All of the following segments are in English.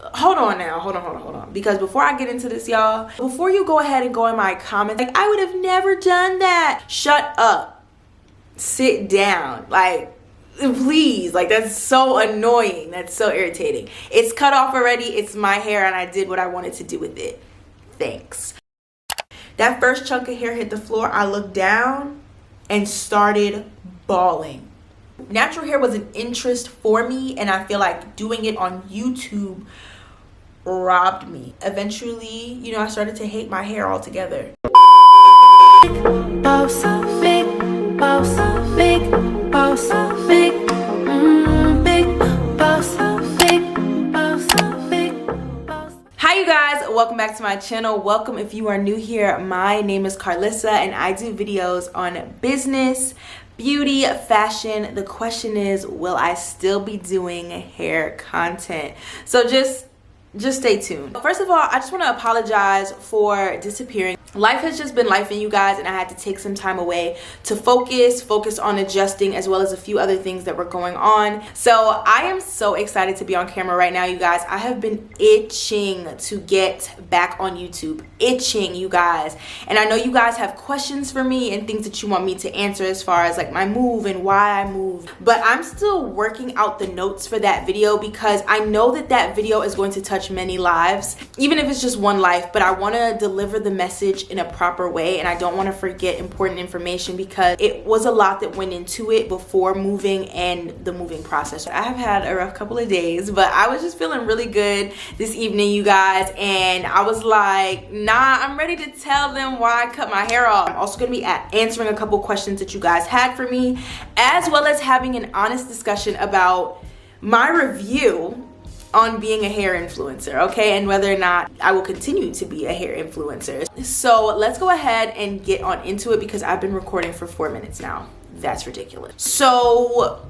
hold on now, hold on, because before I get into this, y'all, before you go ahead and go in my comments like I would have never done that, shut up, sit down, like please, like that's so annoying, that's so irritating. It's cut off already, it's my hair, and I did what I wanted to do with it. Thanks. That first chunk of hair hit the floor, I looked down and started bawling. Natural hair was an interest for me, and I feel like doing it on YouTube robbed me. Eventually, you know, I started to hate my hair altogether. Hi you guys, welcome back to my channel. Welcome if you are new here. My name is Karlisa and I do videos on business, beauty, fashion. The question is, will I still be doing hair content? So just stay tuned. First of all, I just want to apologize for disappearing. Life has just been life in you guys, and I had to take some time away to focus on adjusting, as well as a few other things that were going on. So I am so excited to be on camera right now, you guys. I have been itching to get back on YouTube, itching, you guys. And I know you guys have questions for me and things that you want me to answer as far as like my move and why I moved. But I'm still working out the notes for that video because I know that that video is going to touch many lives, even if it's just one life. But I want to deliver the message in a proper way, and I don't want to forget important information because it was a lot that went into it before moving and the moving process. I have had a rough couple of days, but I was just feeling really good this evening, you guys, and I was like, nah, I'm ready to tell them why I cut my hair off. I'm also going to be answering a couple questions that you guys had for me, as well as having an honest discussion about my review on being a hair influencer, okay, and whether or not I will continue to be a hair influencer. So let's go ahead and get on into it because I've been recording for 4 minutes now. That's ridiculous. So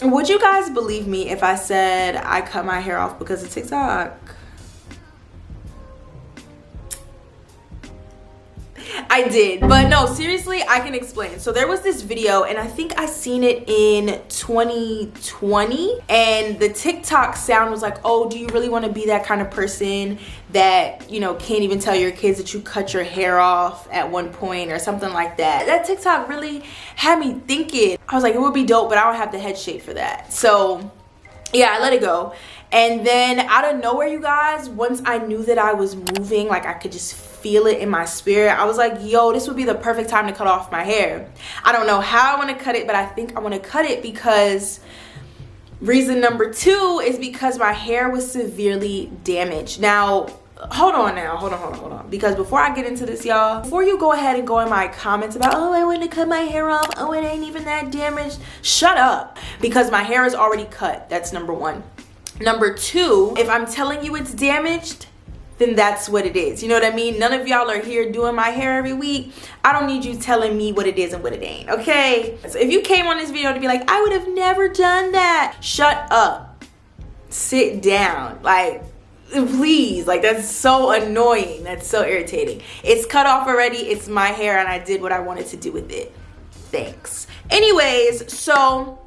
would you guys believe me if I said I cut my hair off because of TikTok? I did, but no, seriously, I can explain. So there was this video, and I think I seen it in 2020, and the TikTok sound was like, oh, do you really want to be that kind of person that, you know, can't even tell your kids that you cut your hair off at one point or something like that? That TikTok really had me thinking. I was like, it would be dope, but I don't have the head shape for that. So yeah, I let it go. And then out of nowhere, you guys, once I knew that I was moving, like I could just feel it in my spirit, I was like, yo, this would be the perfect time to cut off my hair. I don't know how I want to cut it, but I think I want to cut it because reason number 2 is because my hair was severely damaged. Now, hold on, because before I get into this, y'all, before you go ahead and go in my comments about, oh, I want to cut my hair off, oh, it ain't even that damaged, shut up, because my hair is already cut. That's number 1. Number 2, if I'm telling you it's damaged, then that's what it is. You know what I mean? None of y'all are here doing my hair every week. I don't need you telling me what it is and what it ain't, okay? So if you came on this video to be like, I would have never done that, shut up, sit down, like please, like that's so annoying, that's so irritating. It's cut off already, it's my hair, and I did what I wanted to do with it. Thanks. Anyways, so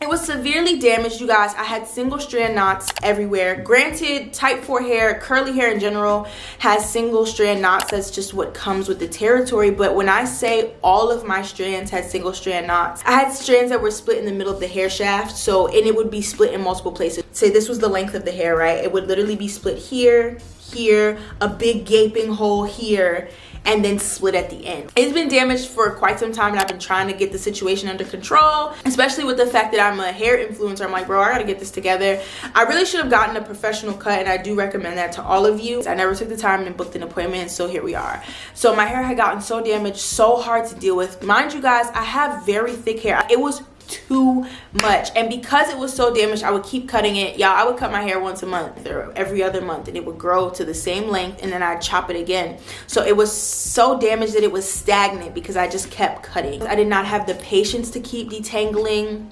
it was severely damaged, you guys. I had single strand knots everywhere. Granted, type 4 hair, curly hair in general, has single strand knots. That's just what comes with the territory. But when I say all of my strands had single strand knots, I had strands that were split in the middle of the hair shaft. So, and it would be split in multiple places. Say this was the length of the hair, right? It would literally be split here, here, a big gaping hole here, and then split at the end. It's been damaged for quite some time, and I've been trying to get the situation under control, especially with the fact that I'm a hair influencer. I'm like, bro, I gotta get this together. I really should have gotten a professional cut, and I do recommend that to all of you. I never took the time and booked an appointment, so here we are. So my hair had gotten so damaged, so hard to deal with. Mind you guys, I have very thick hair. It was too much, and because it was so damaged, I would keep cutting it. Y'all, I would cut my hair once a month or every other month, and it would grow to the same length, and then I'd chop it again. So it was so damaged that it was stagnant because I just kept cutting. I did not have the patience to keep detangling.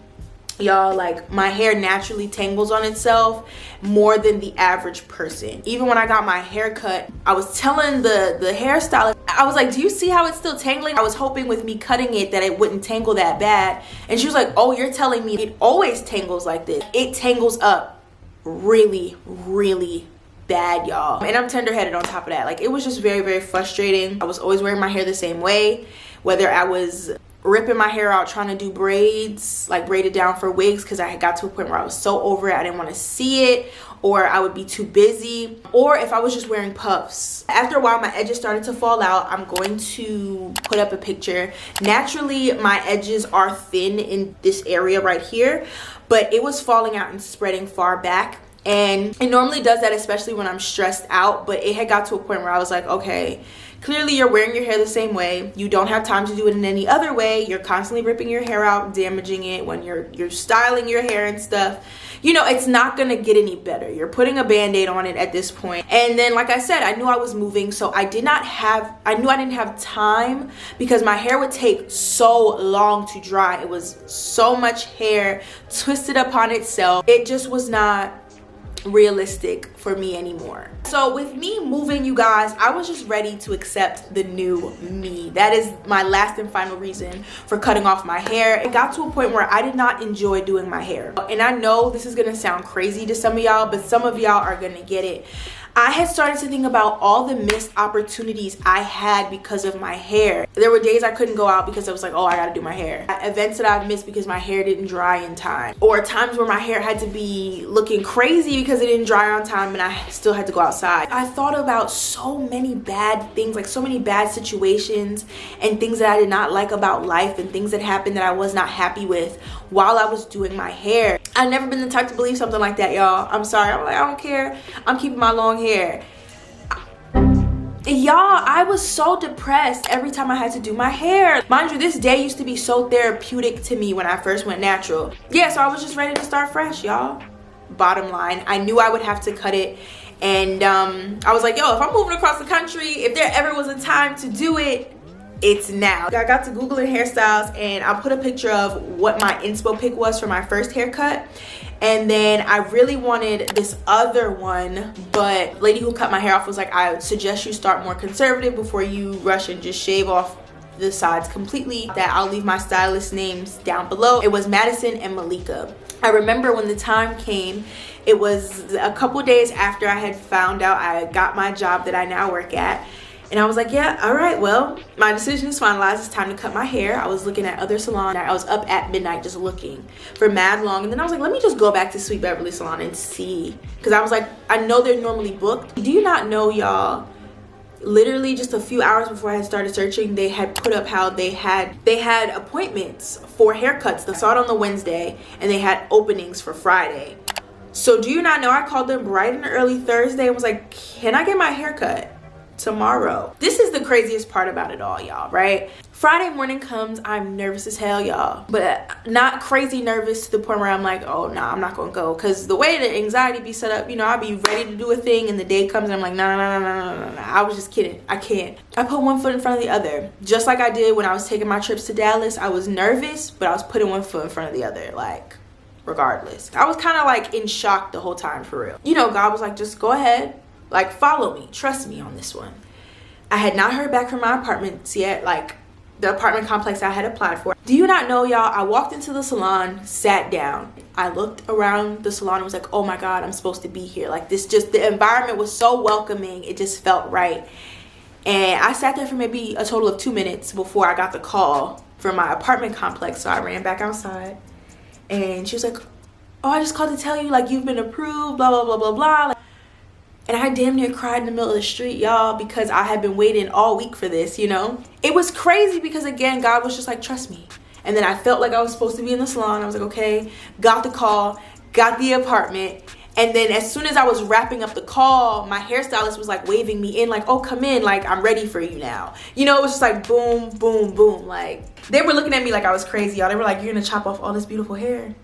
Y'all, like my hair naturally tangles on itself more than the average person. Even when I got my hair cut, I was telling the hairstylist, I was like, do you see how it's still tangling? I was hoping with me cutting it that it wouldn't tangle that bad. And she was like, oh, you're telling me it always tangles like this? It tangles up really, really bad, y'all. And I'm tender-headed on top of that. Like, it was just very, very frustrating. I was always wearing my hair the same way, whether I was ripping my hair out trying to do braids, like braided down for wigs, because I had got to a point where I was so over it I didn't want to see it, or I would be too busy, or if I was just wearing puffs. After a while, my edges started to fall out. I'm going to put up a picture. Naturally, my edges are thin in this area right here, but it was falling out and spreading far back. And it normally does that, especially when I'm stressed out, but it had got to a point where I was like, okay, clearly you're wearing your hair the same way. You don't have time to do it in any other way. You're constantly ripping your hair out, damaging it when you're styling your hair and stuff. You know, it's not gonna get any better. You're putting a band-aid on it at this point. And then, like I said, I knew I was moving, so I knew I didn't have time, because my hair would take so long to dry. It was so much hair twisted upon itself. It just was not realistic for me anymore. So with me moving, you guys, I was just ready to accept the new me. That is my last and final reason for cutting off my hair. It got to a point where I did not enjoy doing my hair. And I know this is gonna sound crazy to some of y'all, but some of y'all are gonna get it. I had started to think about all the missed opportunities I had because of my hair. There were days I couldn't go out because I was like, oh, I gotta do my hair. Events that I've missed because my hair didn't dry in time. Or times where my hair had to be looking crazy because it didn't dry on time and I still had to go outside. I thought about so many bad things, like so many bad situations and things that I did not like about life and things that happened that I was not happy with while I was doing my hair. I've never been the type to believe something like that, y'all. I'm sorry. I'm like, I don't care. I'm keeping my long hair. Y'all, I was so depressed every time I had to do my hair. Mind you, this day used to be so therapeutic to me when I first went natural. Yeah, so I was just ready to start fresh, y'all. Bottom line, I knew I would have to cut it. And I was like, yo, if I'm moving across the country, if there ever was a time to do it, it's now. I got to Googling hairstyles and I put a picture of what my inspo pic was for my first haircut. And then I really wanted this other one, but the lady who cut my hair off was like, I suggest you start more conservative before you rush and just shave off the sides completely. That I'll leave my stylist names down below. It was Madison and Malika. I remember when the time came, it was a couple days after I had found out I got my job that I now work at. And I was like, yeah, all right, well, my decision is finalized. It's time to cut my hair. I was looking at other salons. I was up at midnight just looking for mad long. And then I was like, let me just go back to Sweet Beverly Salon and see. Because I was like, I know they're normally booked. Do you not know, y'all, literally just a few hours before I had started searching, they had put up how they had appointments for haircuts. They saw it on the Wednesday and they had openings for Friday. So do you not know, I called them bright and early Thursday and was like, can I get my hair cut tomorrow? This is the craziest part about it all, y'all, right? Friday morning comes, I'm nervous as hell, y'all, but not crazy nervous to the point where I'm like, oh nah, I'm not gonna go, because the way the anxiety be set up, you know, I'll be ready to do a thing and the day comes and I'm like, no. I was just kidding. I can't. I put one foot in front of the other, just like I did when I was taking my trips to Dallas. I was nervous, but I was putting one foot in front of the other, like, regardless. I was kind of like in shock the whole time, for real. You know, God was like, just go ahead. Like, follow me, trust me on this one. I had not heard back from my apartments yet, like the apartment complex I had applied for. Do you not know, y'all, I walked into the salon, sat down. I looked around the salon and was like, oh my God, I'm supposed to be here. Like, this just, the environment was so welcoming. It just felt right. And I sat there for maybe a total of 2 minutes before I got the call from my apartment complex. So I ran back outside and she was like, oh, I just called to tell you, like, you've been approved, blah, blah, blah, blah, blah. And I damn near cried in the middle of the street, y'all, because I had been waiting all week for this, you know? It was crazy because, again, God was just like, trust me. And then I felt like I was supposed to be in the salon. I was like, okay, got the call, got the apartment. And then as soon as I was wrapping up the call, my hairstylist was like waving me in, like, oh, come in, like, I'm ready for you now. You know, it was just like boom, boom, boom. Like, they were looking at me like I was crazy, y'all. They were like, you're gonna chop off all this beautiful hair.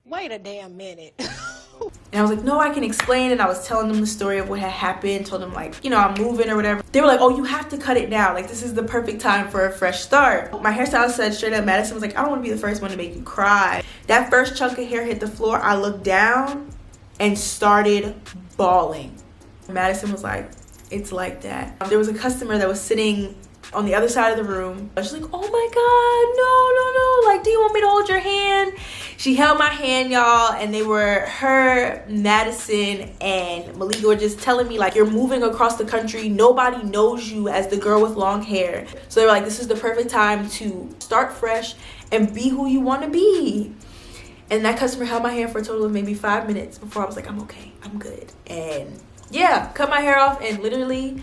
Wait a damn minute. And I was like, no, I can explain. And I was telling them the story of what had happened, told them, like, you know, I'm moving or whatever. They were like, oh, you have to cut it now. Like, this is the perfect time for a fresh start. My hairstylist said straight up, Madison was like, I don't want to be the first one to make you cry. That first chunk of hair hit the floor. I looked down and started bawling. Madison was like, it's like that. There was a customer that was sitting on the other side of the room. I was just like, oh my God, no, like, do you want me to hold your hand? She held my hand, y'all, and they were, her, Madison, and Malika were just telling me, like, you're moving across the country. Nobody knows you as the girl with long hair. So they were like, this is the perfect time to start fresh and be who you want to be. And that customer held my hand for a total of maybe 5 minutes before I was like, I'm okay, I'm good. And yeah, cut my hair off, and literally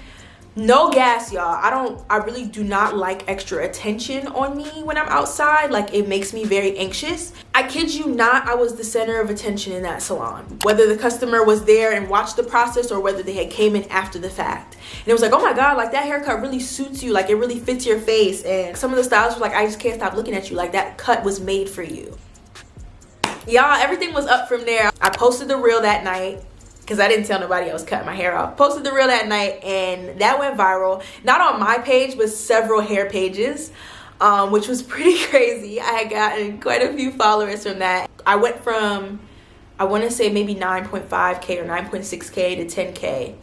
no gas, y'all. I really do not like extra attention on me when I'm outside. Like, it makes me very anxious. I kid you not, I was the center of attention in that salon. Whether the customer was there and watched the process or whether they had came in after the fact. And it was like, oh my God, like, that haircut really suits you. Like, it really fits your face. And some of the stylists were like, I just can't stop looking at you. Like, that cut was made for you. Y'all, everything was up from there. I posted the reel that night because I didn't tell nobody I was cutting my hair off. Posted the reel that night, and that went viral. Not on my page, but several hair pages, which was pretty crazy. I had gotten quite a few followers from that. I went from, I want to say maybe 9.5K or 9.6K to 10K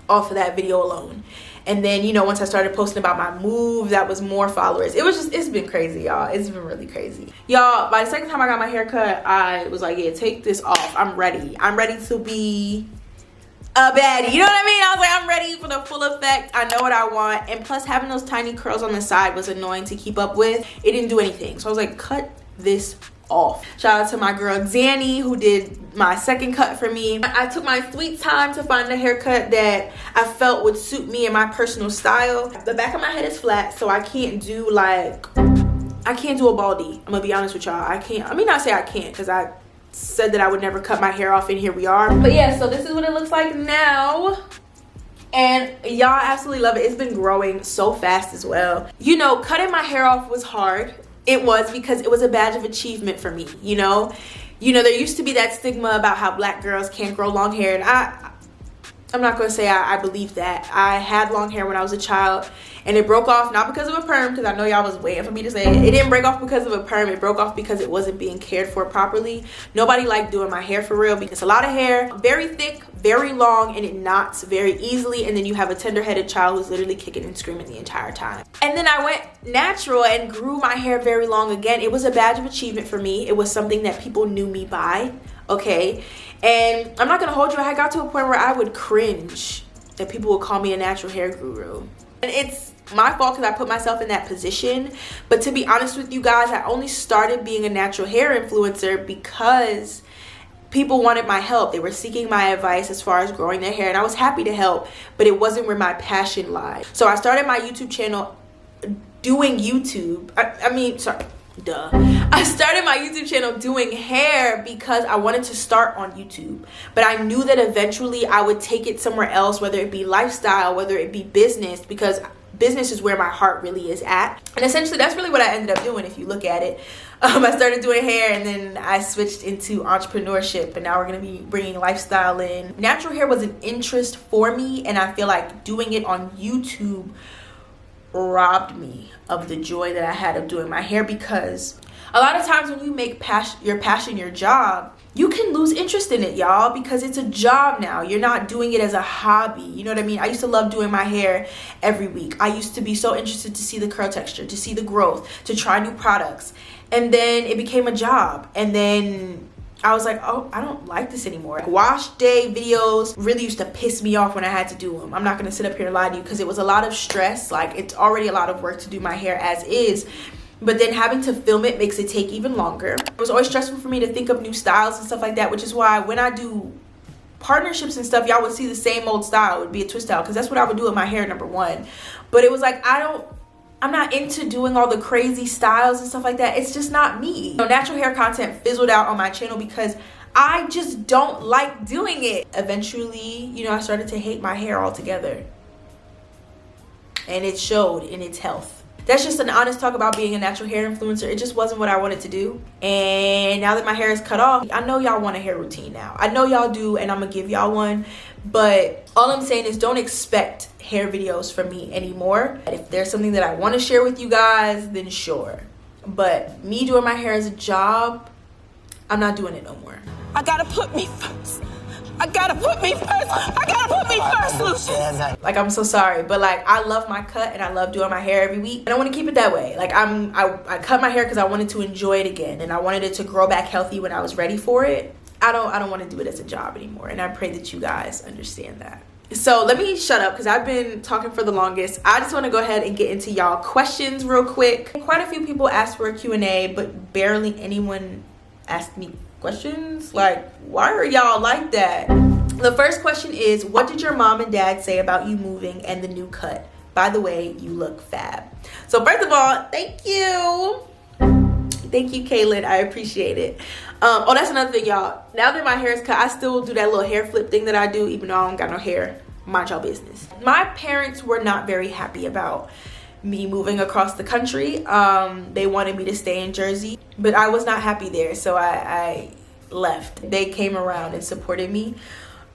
off of that video alone. And then, you know, once I started posting about my move, that was more followers. It was just, it's been crazy, y'all. It's been really crazy. Y'all, by the second time I got my hair cut, I was like, yeah, take this off. I'm ready. I'm ready to be a baddie. You know what I mean? I was like, I'm ready for the full effect. I know what I want. And plus, having those tiny curls on the side was annoying to keep up with. It didn't do anything. So I was like, cut this off. Shout out to my girl Zanny, who did my second cut for me. I took my sweet time to find a haircut that I felt would suit me and my personal style. The back of my head is flat, so I can't do like, I can't do a baldy. I'm gonna be honest with y'all. I can't, I mean, not say I can't, because I said that I would never cut my hair off, and here we are. But yeah, so this is what it looks like now. And y'all, absolutely love it. It's been growing so fast as well. You know, cutting my hair off was hard. It was, because it was a badge of achievement for me, you know? There used to be that stigma about how black girls can't grow long hair, and I'm not gonna say I believe that. I had long hair when I was a child, and it broke off, not because of a perm, because I know y'all was waiting for me to say it. It didn't break off because of a perm. It broke off because it wasn't being cared for properly. Nobody liked doing my hair for real, because it's a lot of hair, very thick, very long, and it knots very easily, and then you have a tender-headed child who's literally kicking and screaming the entire time. And then I went natural and grew my hair very long again. It was a badge of achievement for me. It was something that people knew me by, okay? And I'm not gonna hold you, I got to a point where I would cringe that people would call me a natural hair guru. And it's my fault because I put myself in that position. But to be honest with you guys, I only started being a natural hair influencer because people wanted my help. They were seeking my advice as far as growing their hair, and I was happy to help, but it wasn't where my passion lied. So I started my YouTube channel doing YouTube. I started my YouTube channel doing hair because I wanted to start on YouTube, but I knew that eventually I would take it somewhere else, whether it be lifestyle, whether it be business, because business is where my heart really is at. And essentially that's really what I ended up doing if you look at it. I started doing hair, and then I switched into entrepreneurship, and now we're going to be bringing lifestyle in. Natural hair was an interest for me, and I feel like doing it on YouTube robbed me of the joy that I had of doing my hair, because a lot of times when you make your passion your job, you can lose interest in it, y'all, because it's a job now. You're not doing it as a hobby. You know what I mean? I used to love doing my hair every week. I used to be so interested to see the curl texture, to see the growth, to try new products. And then it became a job. And then I was like, oh, I don't like this anymore. Wash day videos really used to piss me off when I had to do them. I'm not gonna sit up here and lie to you, because it was a lot of stress. Like, it's already a lot of work to do my hair as is, but then having to film it makes it take even longer. It was always stressful for me to think of new styles and stuff like that, which is why when I do partnerships and stuff, y'all would see the same old style. It would be a twist style, because that's what I would do with my hair, number one. But it was like, I'm not into doing all the crazy styles and stuff like that. It's just not me. Natural hair content fizzled out on my channel because I just don't like doing it. Eventually, I started to hate my hair altogether, and it showed in its health. That's just an honest talk about being a natural hair influencer. It just wasn't what I wanted to do. And now that my hair is cut off, I know y'all want a hair routine now. I know y'all do, and I'm gonna give y'all one. But all I'm saying is, don't expect hair videos from me anymore. If there's something that I want to share with you guys, then sure. But me doing my hair as a job, I'm not doing it no more. I gotta put me first. I gotta put me first. I gotta put me first, Lucius. Like, I'm so sorry, but like, I love my cut and I love doing my hair every week, and I want to keep it that way. Like, I cut my hair because I wanted to enjoy it again, and I wanted it to grow back healthy when I was ready for it. I don't want to do it as a job anymore, and I pray that you guys understand that. So let me shut up because I've been talking for the longest. I just want to go ahead and get into y'all questions real quick. Quite a few people asked for a Q&A, but barely anyone asked me questions. Like, why are y'all like that? The first question is, what did your mom and dad say about you moving and the new cut? By the way, you look fab. So first of all, thank you. Thank you, Kaylin. I appreciate it. Oh, that's another thing, y'all. Now that my hair is cut, I still do that little hair flip thing that I do, even though I don't got no hair. Mind y'all business. My parents were not very happy about me moving across the country. They wanted me to stay in Jersey, but I was not happy there, so I left. They came around and supported me,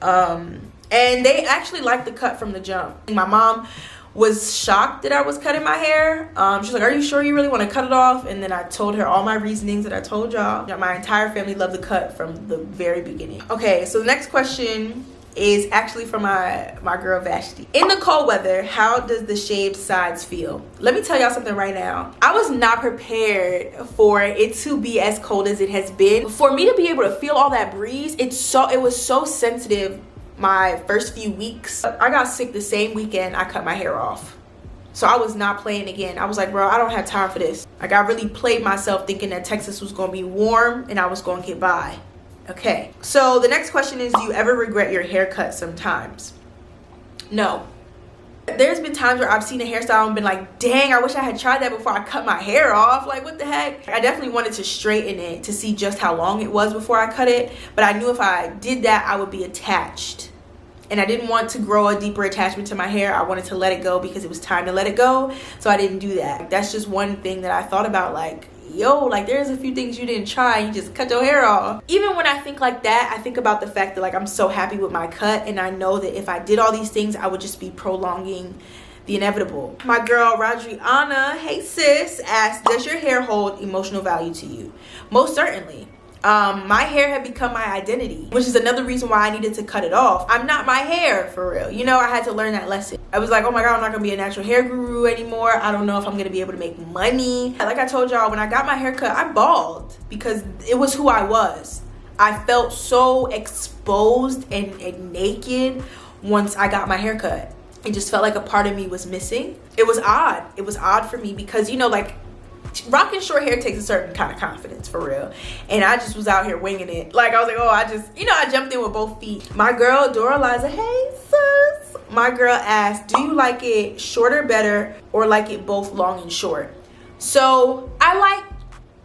and they actually liked the cut from the jump. My mom was shocked that I was cutting my hair. She's like, are you sure you really want to cut it off? And then I told her all my reasonings that I told y'all. My entire family loved the cut from the very beginning. Okay, so the next question is actually from my girl Vashti. In the cold weather, how does the shaved sides feel? Let me tell y'all something right now. I was not prepared for it to be as cold as it has been. For me to be able to feel all that breeze, it was so sensitive my first few weeks. I got sick the same weekend I cut my hair off. So I was not playing again. I was like, bro, I don't have time for this. Like, I really played myself thinking that Texas was gonna be warm and I was gonna get by. Okay, so the next question is, do you ever regret your haircut sometimes? No. There's been times where I've seen a hairstyle and been like, dang, I wish I had tried that before I cut my hair off. Like, what the heck? I definitely wanted to straighten it to see just how long it was before I cut it. But I knew if I did that, I would be attached. And I didn't want to grow a deeper attachment to my hair. I wanted to let it go because it was time to let it go. So I didn't do that. That's just one thing that I thought about, like, yo, like, there's a few things you didn't try. You just cut your hair off. Even when I think like that, I think about the fact that, like, I'm so happy with my cut. And I know that if I did all these things, I would just be prolonging the inevitable. My girl, Rodriana, hey sis, asked, does your hair hold emotional value to you? Most certainly. My hair had become my identity, which is another reason why I needed to cut it off. I'm not my hair, for real. You know, I had to learn that lesson. I was like, oh my God, I'm not gonna be a natural hair guru anymore. I don't know if I'm gonna be able to make money. Like I told y'all, when I got my hair cut, I bawled because it was who I was. I felt so exposed and naked once I got my hair cut. It just felt like a part of me was missing. It was odd. It was odd for me because, you know, like, rocking short hair takes a certain kind of confidence, for real. And I just was out here winging it. Like, I was like, oh, I jumped in with both feet. My girl, Dora Liza, hey sis. My girl asked, do you like it shorter better or like it both long and short? So I like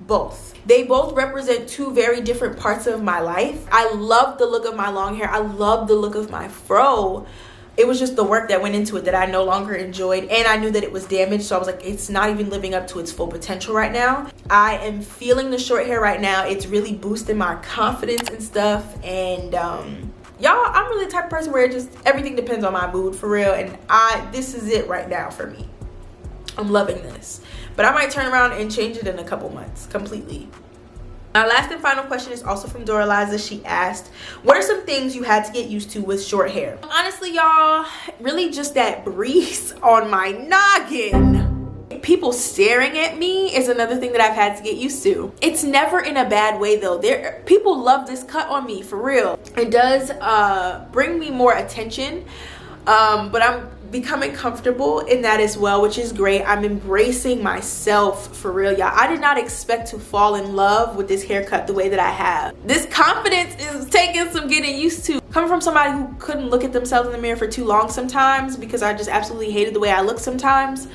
both. They both represent two very different parts of my life. I love the look of my long hair. I love the look of my fro. It was just the work that went into it that I no longer enjoyed, and I knew that it was damaged, so I was like, it's not even living up to its full potential right now. I am feeling the short hair right now. It's really boosting my confidence and stuff, and y'all, I'm really the type of person where everything depends on my mood, for real, and this is it right now for me. I'm loving this, but I might turn around and change it in a couple months completely. Our last and final question is also from Dora Liza. She asked, what are some things you had to get used to with short hair? Honestly, y'all, really just that breeze on my noggin. People staring at me is another thing that I've had to get used to. It's never in a bad way though. People love this cut on me, for real. It does bring me more attention, but I'm becoming comfortable in that as well, which is great. I'm embracing myself, for real, y'all. I did not expect to fall in love with this haircut the way that I have. This confidence is taking some getting used to. Coming from somebody who couldn't look at themselves in the mirror for too long sometimes because I just absolutely hated the way I look sometimes.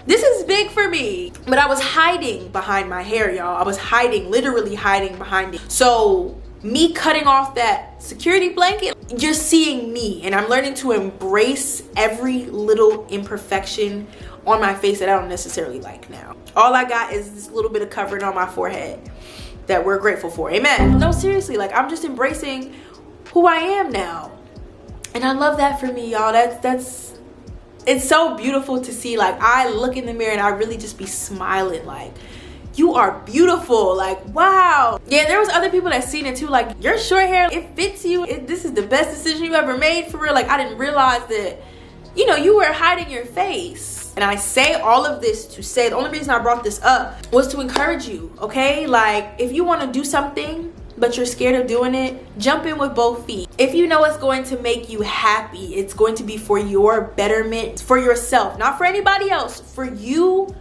This is big for me. But I was hiding behind my hair, y'all. I was hiding, literally hiding behind it. So me cutting off that security blanket, you're seeing me, and I'm learning to embrace every little imperfection on my face that I don't necessarily like now. All I got is this little bit of covering on my forehead that we're grateful for. Amen. No, seriously, like, I'm just embracing who I am now, and I love that for me, y'all. It's so beautiful to see. Like, I look in the mirror and I really just be smiling like, you are beautiful. Like, wow. Yeah, there was other people that seen it too. Like, your short hair, it fits you. This is the best decision you ever made, for real. Like, I didn't realize that, you know, you were hiding your face. And I say all of this to say, the only reason I brought this up was to encourage you, okay? Like, if you want to do something, but you're scared of doing it, jump in with both feet. If you know it's going to make you happy, it's going to be for your betterment, for yourself, not for anybody else, for you,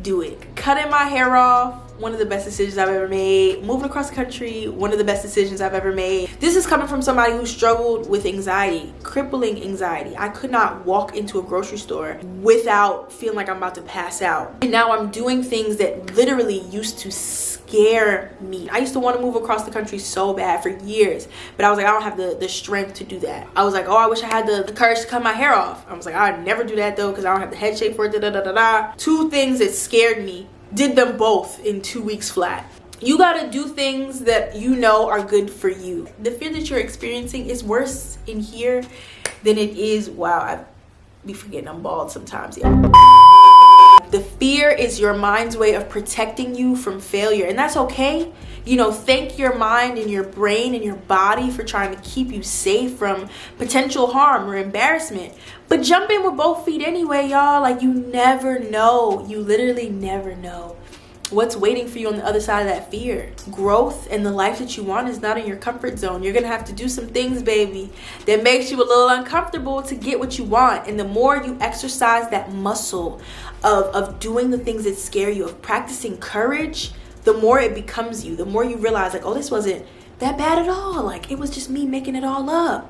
do it. Cutting my hair off, one of the best decisions I've ever made. Moving across the country, one of the best decisions I've ever made. This is coming from somebody who struggled with anxiety, crippling anxiety. I could not walk into a grocery store without feeling like I'm about to pass out. And now I'm doing things that literally used to scare me. I used to want to move across the country so bad for years, but I was like, I don't have the strength to do that. I was like, oh, I wish I had the courage to cut my hair off. I was like, I'd never do that though, because I don't have the head shape for it. Two things that scared me, did them both in 2 weeks flat. You gotta do things that you know are good for you. The fear that you're experiencing is worse in here than it is, wow, I be forgetting I'm bald sometimes, yeah. The fear is your mind's way of protecting you from failure, and that's okay. You know, thank your mind and your brain and your body for trying to keep you safe from potential harm or embarrassment. But jump in with both feet anyway, y'all. Like, you never know. You literally never know what's waiting for you on the other side of that fear. Growth and the life that you want is not in your comfort zone. You're gonna have to do some things, baby, that makes you a little uncomfortable to get what you want. And the more you exercise that muscle of doing the things that scare you, of practicing courage, the more it becomes you. The more you realize, like, oh, this wasn't that bad at all. Like, it was just me making it all up.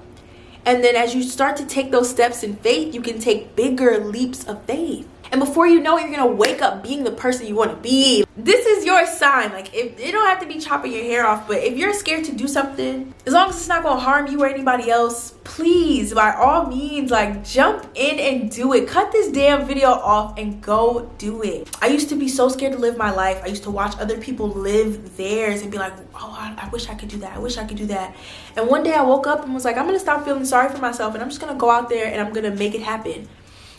And then as you start to take those steps in faith, you can take bigger leaps of faith. And before you know it, you're gonna wake up being the person you want to be. This is your sign. Like, if it don't have to be chopping your hair off, but if you're scared to do something, as long as it's not gonna harm you or anybody else, please, by all means, like, jump in and do it. Cut this damn video off and go do it. I used to be so scared to live my life. I used to watch other people live theirs and be like, oh, I wish I could do that. I wish I could do that. And one day I woke up and was like, I'm gonna stop feeling sorry for myself, and I'm just gonna go out there and I'm gonna make it happen.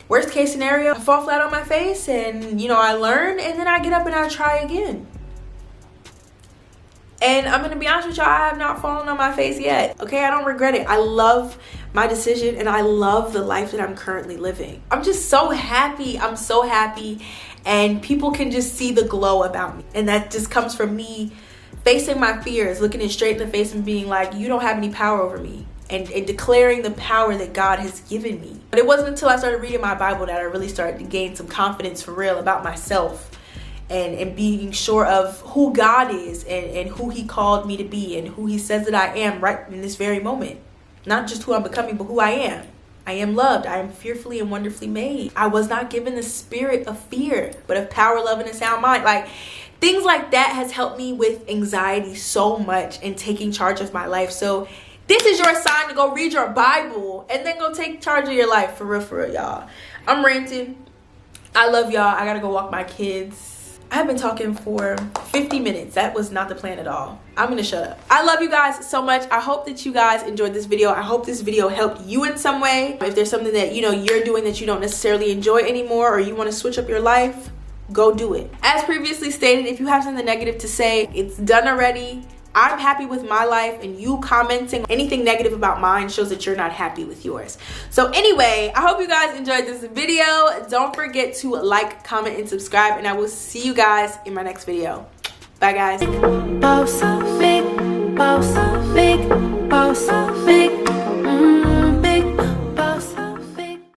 Worst case scenario, I fall flat on my face and, you know, I learn, and then I get up and I try again. And I'm gonna be honest with y'all, I have not fallen on my face yet. Okay, I don't regret it. I love my decision and I love the life that I'm currently living. I'm just so happy. I'm so happy, and people can just see the glow about me. And that just comes from me facing my fears, looking it straight in the face and being like, you don't have any power over me. And declaring the power that God has given me. But it wasn't until I started reading my Bible that I really started to gain some confidence for real about myself, and being sure of who God is and who he called me to be and who he says that I am right in this very moment. Not just who I'm becoming, but who I am. I am loved. I am fearfully and wonderfully made. I was not given the spirit of fear, but of power, love, and a sound mind. Like, things like that has helped me with anxiety so much and taking charge of my life. So this is your sign to go read your Bible and then go take charge of your life. For real, y'all. I'm ranting. I love y'all. I gotta go walk my kids. I've been talking for 50 minutes. That was not the plan at all. I'm gonna shut up. I love you guys so much. I hope that you guys enjoyed this video. I hope this video helped you in some way. If there's something that, you know, you're doing that you don't necessarily enjoy anymore, or you want to switch up your life, go do it. As previously stated, if you have something negative to say, it's done already. I'm happy with my life, and you commenting anything negative about mine shows that you're not happy with yours. So anyway, I hope you guys enjoyed this video. Don't forget to like, comment, and subscribe, and I will see you guys in my next video. Bye, guys.